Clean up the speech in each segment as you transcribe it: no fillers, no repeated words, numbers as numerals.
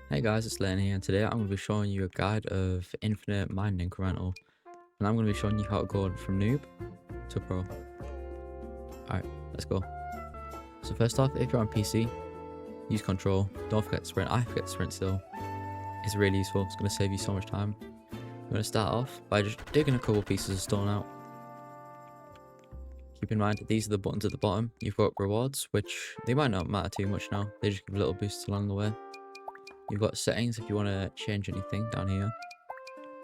Hey guys, it's Len here, and today I'm going to be showing you a guide of infinite mining incremental, and I'm going to be showing you how to go from noob to pro. Alright, let's go. So first off, if you're on PC, use control, don't forget to sprint. I forget to sprint still. It's really useful, it's going to save you so much time. You're going to start off by just digging a couple pieces of stone out. Keep in mind, these are the buttons at the bottom. You've got rewards, which they might not matter too much now, they just give little boosts along the way. You've got settings if you want to change anything down here.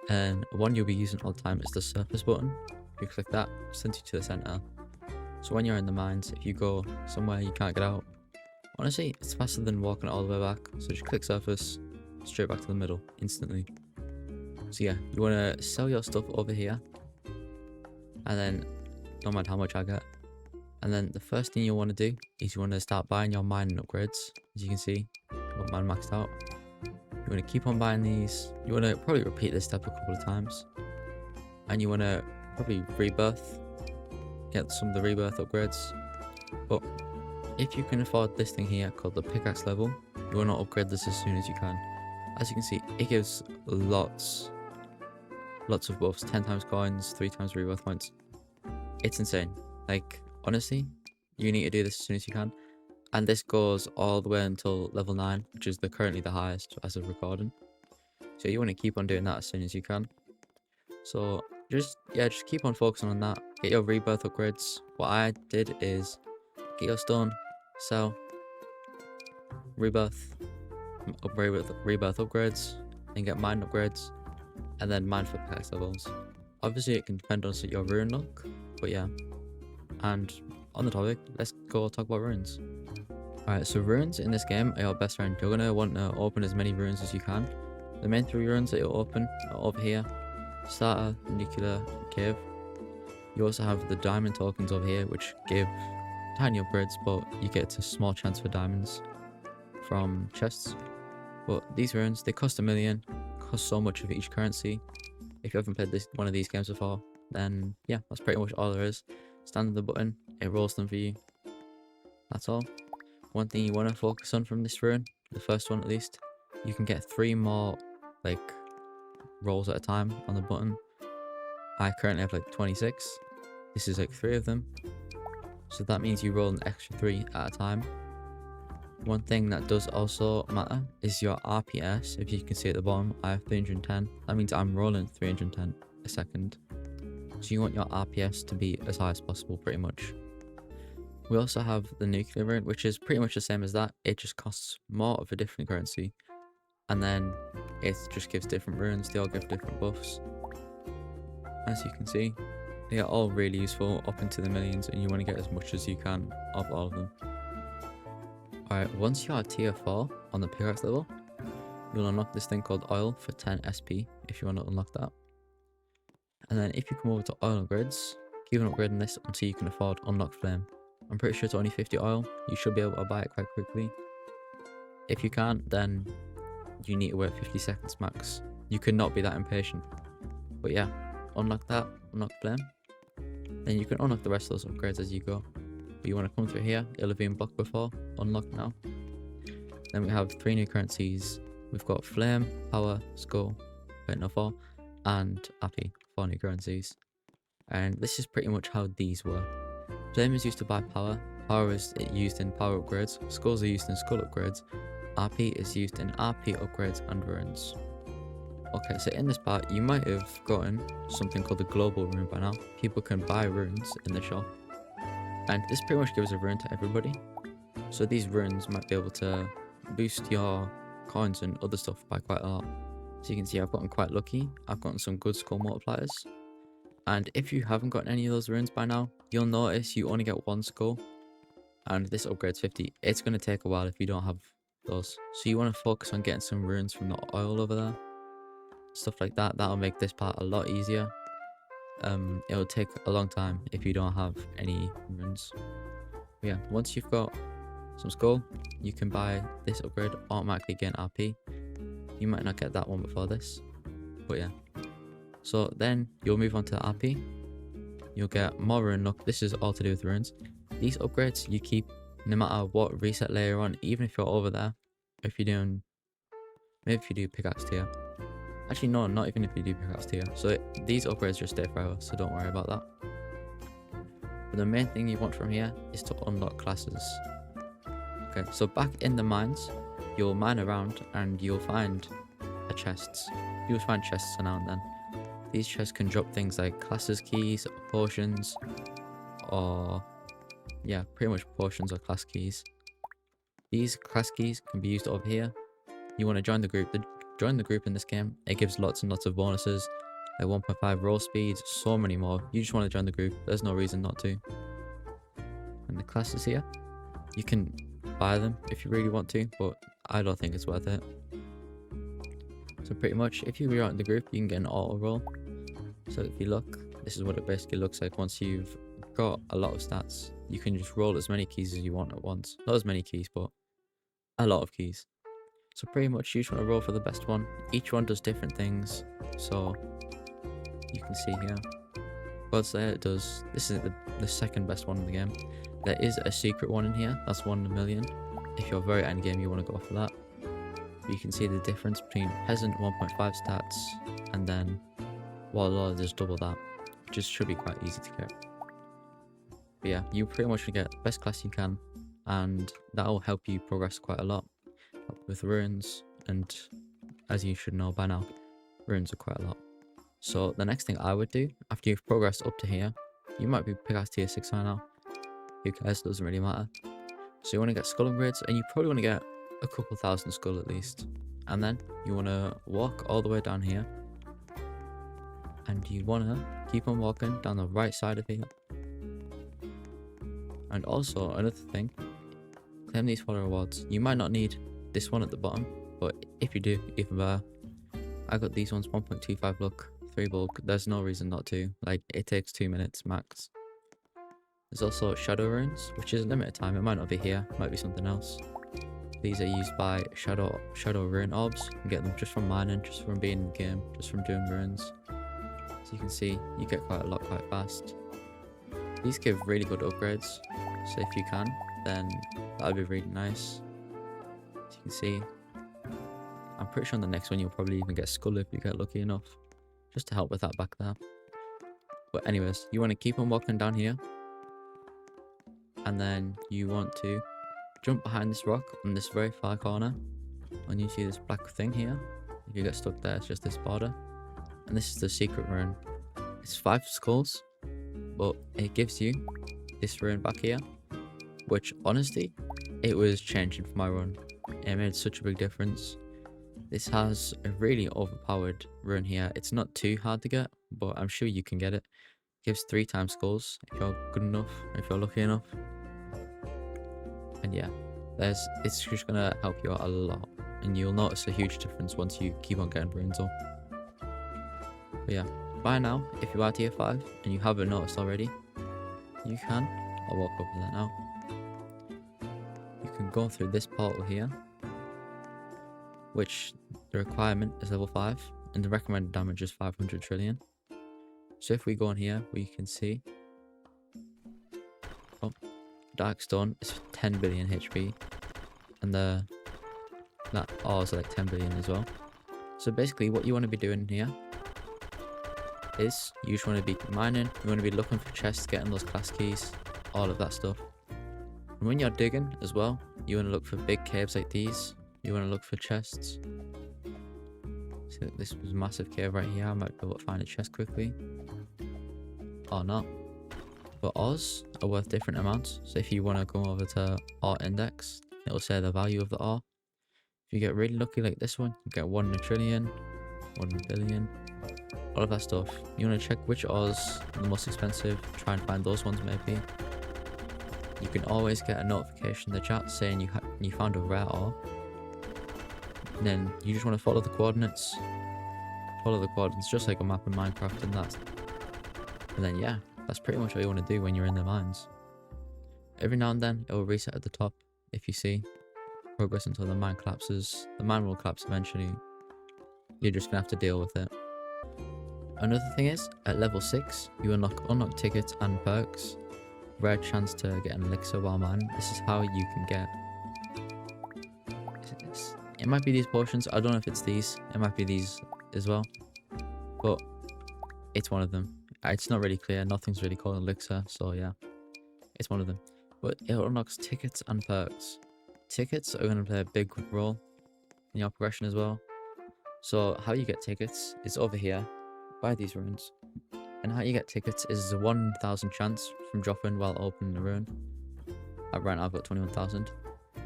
And one you'll be using all the time is the surface button. If you click that, it sends you to the center. So when you're in the mines, if you go somewhere you can't get out, honestly, it's faster than walking all the way back. So just click surface, straight back to the middle, instantly. So yeah, you want to sell your stuff over here. And then, don't mind how much I get. And then the first thing you want to do is you want to start buying your mining upgrades. As you can see, I've got mine maxed out. You want to keep on buying these. You want to probably repeat this step a couple of times. And you want to probably rebirth. Get some of the rebirth upgrades. But if you can afford this thing here called the pickaxe level, you want to upgrade this as soon as you can. As you can see, it gives lots of buffs. 10 times coins, 3 times rebirth points. It's insane. Like, honestly, you need to do this as soon as you can. And this goes all the way until level 9, which is currently the highest as of recording. So you want to keep on doing that as soon as you can. So just keep on focusing on that. Get your rebirth upgrades. What I did is get your stone, sell, rebirth, upgrade with rebirth upgrades, and get mine upgrades, and then mine for pickaxe levels. Obviously it can depend on your rune luck, but yeah. And on the topic, let's go talk about runes. Alright, so runes in this game are your best friend. You're gonna want to open as many runes as you can. The main 3 runes that you'll open are over here: starter, nuclear, and cave. You also have the diamond tokens over here, which give tiny upgrades, but you get a small chance for diamonds from chests. But these runes, they cost 1,000,000, cost so much of each currency. If you haven't played one of these games before, then yeah, that's pretty much all there is. Stand on the button, it rolls them for you. That's all. One thing you want to focus on from this rune, the first one at least, you can get 3 more like rolls at a time on the button. I currently have like 26. This is like 3 of them. So that means you roll an extra 3 at a time. One thing that does also matter is your RPS. If you can see at the bottom, I have 310. That means I'm rolling 310 a second. So you want your RPS to be as high as possible, pretty much. We also have the nuclear rune, which is pretty much the same as that. It just costs more of a different currency. And then it just gives different runes. They all give different buffs. As you can see, they are all really useful up into the millions, and you want to get as much as you can of all of them. Alright, once you are tier 4 on the pickaxe level, you'll unlock this thing called oil for 10 SP if you want to unlock that. And then if you come over to oil upgrades, keep on upgrading this until you can afford unlock flame. I'm pretty sure it's only 50 oil. You should be able to buy it quite quickly. If you can't, then you need to wait 50 seconds max. You cannot be that impatient. But yeah, unlock that, unlock flame. Then you can unlock the rest of those upgrades as you go. But you want to come through here, it'll have been blocked before, unlock now. Then we have 3 new currencies. We've got flame, power, skull, wait no 4, and happy, 4 new currencies. And this is pretty much how these work. Flame is used to buy power, power is used in power upgrades, skulls are used in skull upgrades, RP is used in RP upgrades and runes. Okay, so in this part, you might have gotten something called the global rune by now. People can buy runes in the shop. And this pretty much gives a rune to everybody. So these runes might be able to boost your coins and other stuff by quite a lot. So you can see I've gotten quite lucky. I've gotten some good skull multipliers. And if you haven't gotten any of those runes by now, you'll notice you only get 1 skull. And this upgrades 50. It's going to take a while if you don't have those. So you want to focus on getting some runes from the oil over there. Stuff like that. That'll make this part a lot easier. It'll take a long time if you don't have any runes. But yeah, once you've got some skull, you can buy this upgrade, automatically gain RP. You might not get that one before this, but yeah. So then you'll move on to RP. You'll get more rune luck. This is all to do with runes. These upgrades you keep no matter what reset layer you're on, even if you're over there. If you're doing Maybe if you do pickaxe tier. Actually, no, not even if you do pickaxe tier. So these upgrades just stay forever, so don't worry about that. But the main thing you want from here is to unlock classes. Okay, so back in the mines, you'll mine around and you'll find chests. You'll find chests now and then. These chests can drop things like classes keys, or potions, or yeah, pretty much potions or class keys. These class keys can be used over here. You want to join the group. Join the group in this game. It gives lots and lots of bonuses, like 1.5 roll speed, so many more. You just want to join the group. There's no reason not to. And the classes here, you can buy them if you really want to, but I don't think it's worth it. So pretty much, if you rejoin the group, you can get an auto roll. So if you look, this is what it basically looks like once you've got a lot of stats. You can just roll as many keys as you want at once. Not as many keys, but a lot of keys. So pretty much, you just want to roll for the best one. Each one does different things. So you can see here. God's Slayer, it does. This is the second best one in the game. There is a secret one in here. That's 1 in a million. If you're very endgame, you want to go for that. But you can see the difference between Peasant 1.5 stats and then Warlord is double that. Just should be quite easy to get. But yeah, you pretty much get the best class you can, and that will help you progress quite a lot with runes. And as you should know by now, runes are quite a lot. So the next thing I would do after you've progressed up to here, you might be pickaxe tier 6 by now. Who cares? Doesn't really matter. So you want to get skull upgrades, and you probably want to get a couple thousand skull at least. And then you want to walk all the way down here, and you want to keep on walking down the right side of here. And also another thing, claim these follower rewards. You might not need this one at the bottom, but if you do, even better. I got these ones, 1.25 luck, 3 bulk. There's no reason not to. Like, it takes 2 minutes max. There's also shadow runes, which is limited time. It might not be here, might be something else. These are used by shadow rune orbs. You can get them just from mining, just from being in the game, just from doing runes. So you can see you get quite a lot quite fast. These give really good upgrades, so if you can, then that would be really nice. As you can see, I'm pretty sure on the next one you'll probably even get skull if you get lucky enough, just to help with that back there. But anyways, you want to keep on walking down here, and then you want to jump behind this rock on this very far corner, and you see this black thing here. If you get stuck there, it's just this border, and this is the secret rune. It's 5 skulls, but it gives you this rune back here, which honestly, it was changing for my run. It made such a big difference. This has a really overpowered rune here. It's not too hard to get, but I'm sure you can get it. It gives 3 times skulls if you're good enough, if you're lucky enough. And yeah, it's just gonna help you out a lot, and you'll notice a huge difference once you keep on getting runes up. But yeah, by now, if you are tier 5 and you haven't noticed already, you can, I'll walk over there now. You can go through this portal here, which the requirement is level 5, and the recommended damage is 500 trillion. So if we go in here, we can see, oh, Darkstone is 10 billion HP, and that ores are like 10 billion as well. So basically what you want to be doing here is you just want to be mining, you want to be looking for chests, getting those class keys, all of that stuff. And when you're digging as well, you want to look for big caves like these, you want to look for chests. So this was a massive cave right here. I might be able to find a chest quickly, or not. But ores are worth different amounts, so if you want to go over to ore index, it'll say the value of the ore. If you get really lucky like this one, you get 1 in a trillion, 1 in a billion, all of that stuff. You want to check which ores are the most expensive, try and find those ones maybe. You can always get a notification in the chat saying you found a rare ore. And then you just want to follow the coordinates. Follow the coordinates just like a map in Minecraft, and then yeah, that's pretty much what you want to do when you're in the mines. Every now and then it will reset at the top if you see progress until the mine collapses. The mine will collapse eventually. You're just gonna have to deal with it. Another thing is, at level 6, you unlock tickets and perks. Rare chance to get an elixir while mining. This is how you can get It might be these potions. I don't know if it's these. It might be these as well. But it's one of them. It's not really clear. Nothing's really called elixir. So yeah, it's one of them. But it unlocks tickets and perks. Tickets are going to play a big role in your progression as well. So how you get tickets is over here. Buy these runes. And how you get tickets is a 1,000 chance from dropping while opening a rune. Right now I've got 21,000.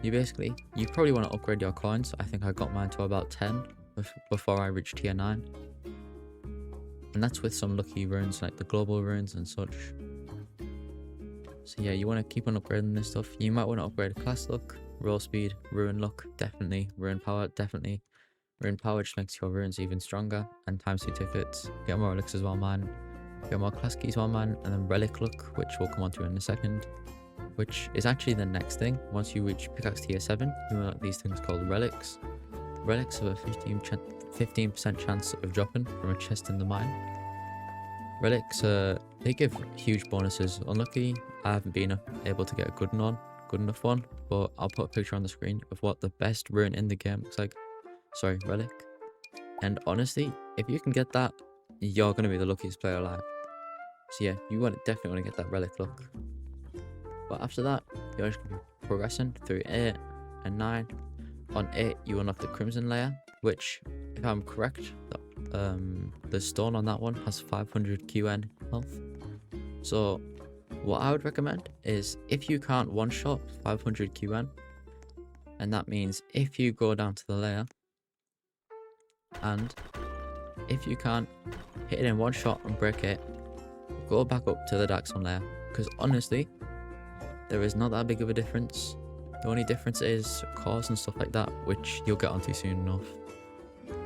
You probably want to upgrade your coins. I think I got mine to about 10 before I reached tier 9. And that's with some lucky runes like the global runes and such. So yeah, you want to keep on upgrading this stuff. You might want to upgrade class luck, roll speed, rune luck, definitely, rune power, definitely. Rune power just makes your runes even stronger, and times 2 tickets, get more relics as well, man. Get more class keys while man, and then relic luck, which we'll come on to in a second. Which is actually the next thing. Once you reach pickaxe tier 7, you unlock these things called relics. Relics have a 15% chance of dropping from a chest in the mine. Relics, they give huge bonuses. Unlucky, I haven't been able to get a good enough one, but I'll put a picture on the screen of what the best rune in the game looks like. Sorry, relic. And honestly, if you can get that, you're going to be the luckiest player alive. So yeah, definitely want to get that relic luck. But after that, you're just going to be progressing through 8 and 9. On 8, you unlock the Crimson layer, which, if I'm correct, the stone on that one has 500 QN health. So what I would recommend is if you can't one-shot 500 QN, and that means if you go down to the layer, and if you can't hit it in one shot and break it, go back up to the dark stone layer, because honestly, there is not that big of a difference. The only difference is cores and stuff like that, which you'll get onto soon enough.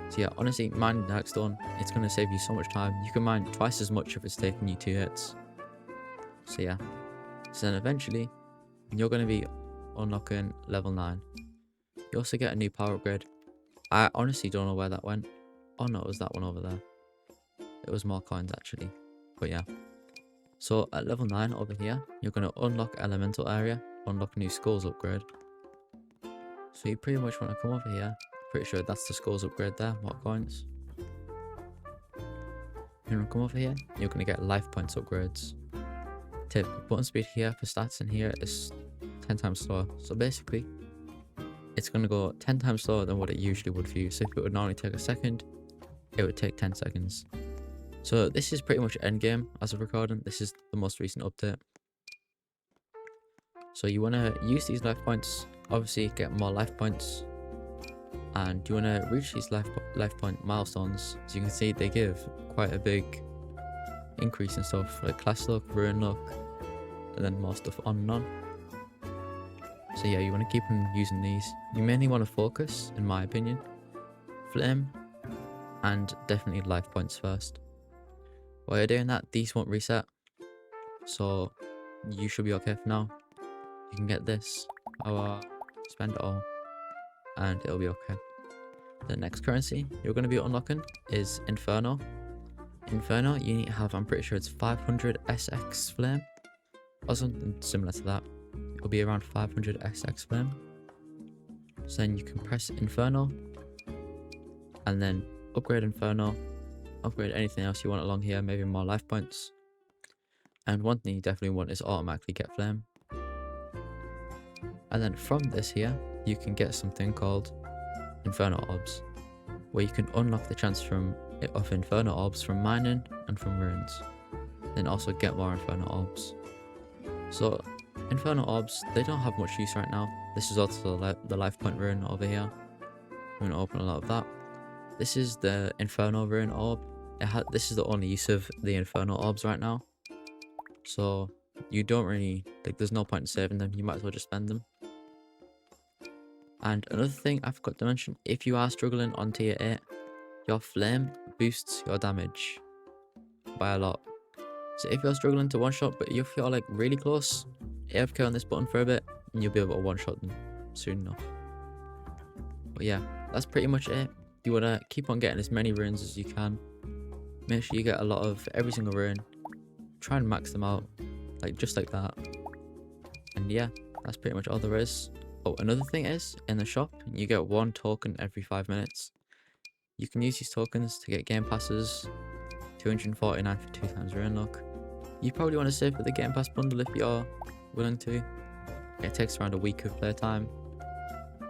So yeah, honestly, mining darkstone, it's going to save you so much time. You can mine twice as much if it's taking you 2 hits. So yeah, so then eventually you're going to be unlocking level 9. You also get a new power upgrade. I honestly don't know where that went. Oh no, it was that one over there. It was more coins actually, but yeah. So at level 9 over here, you're going to unlock elemental area, unlock new skulls upgrade. So you pretty much want to come over here. Pretty sure that's the skulls upgrade there, more coins. You're going to come over here, you're going to get life points upgrades. Tip, button speed here for stats in here is 10 times slower. So basically, it's going to go 10 times slower than what it usually would for you. So if it would normally take a second, it would take 10 seconds. So this is pretty much endgame as of recording. This is the most recent update. So you want to use these life points, obviously get more life points. And you want to reach these life point milestones. As you can see, they give quite a big increase in stuff like class luck, rune luck, and then more stuff on and on. So yeah, you want to keep on using these. You mainly want to focus, in my opinion, flame and definitely life points first. While you're doing that, these won't reset, so you should be okay for now. You can get this, or spend it all, and it'll be okay. The next currency you're going to be unlocking is Inferno. Inferno, you need to have, I'm pretty sure it's 500 SX flame, or something similar to that. It'll be around 500 SX flame. So then you can press Inferno, and then upgrade Inferno, upgrade anything else you want along here, maybe more life points. And one thing you definitely want is automatically get flame. And then from this here, you can get something called Inferno orbs, where you can unlock the chance of Inferno orbs from mining and from runes. Then also get more Inferno orbs. So Inferno orbs, they don't have much use right now. This is also the life point rune over here. I'm going to open a lot of that. This is the Inferno rune orb. This is the only use of the Inferno orbs right now. So you don't really, there's no point in saving them. You might as well just spend them. And another thing I forgot to mention, if you are struggling on tier 8, your flame boosts your damage by a lot. So if you're struggling to one-shot, but if you're like really close, AFK on this button for a bit, and you'll be able to one-shot them soon enough. But yeah, that's pretty much it. You want to keep on getting as many runes as you can. Make sure you get a lot of every single rune. Try and max them out, just like that. And yeah, that's pretty much all there is. Oh, another thing is, in the shop, you get 1 token every 5 minutes. You can use these tokens to get game passes, 249 for 2 times rune luck. You probably want to save for the game pass bundle if you're willing to. It takes around a week of playtime.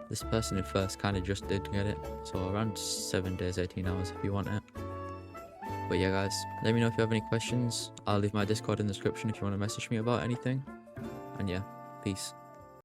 This person who first kind of just did get it, so around 7 days, 18 hours if you want it. But yeah guys, let me know if you have any questions. I'll leave my Discord in the description if you want to message me about anything. And yeah, peace.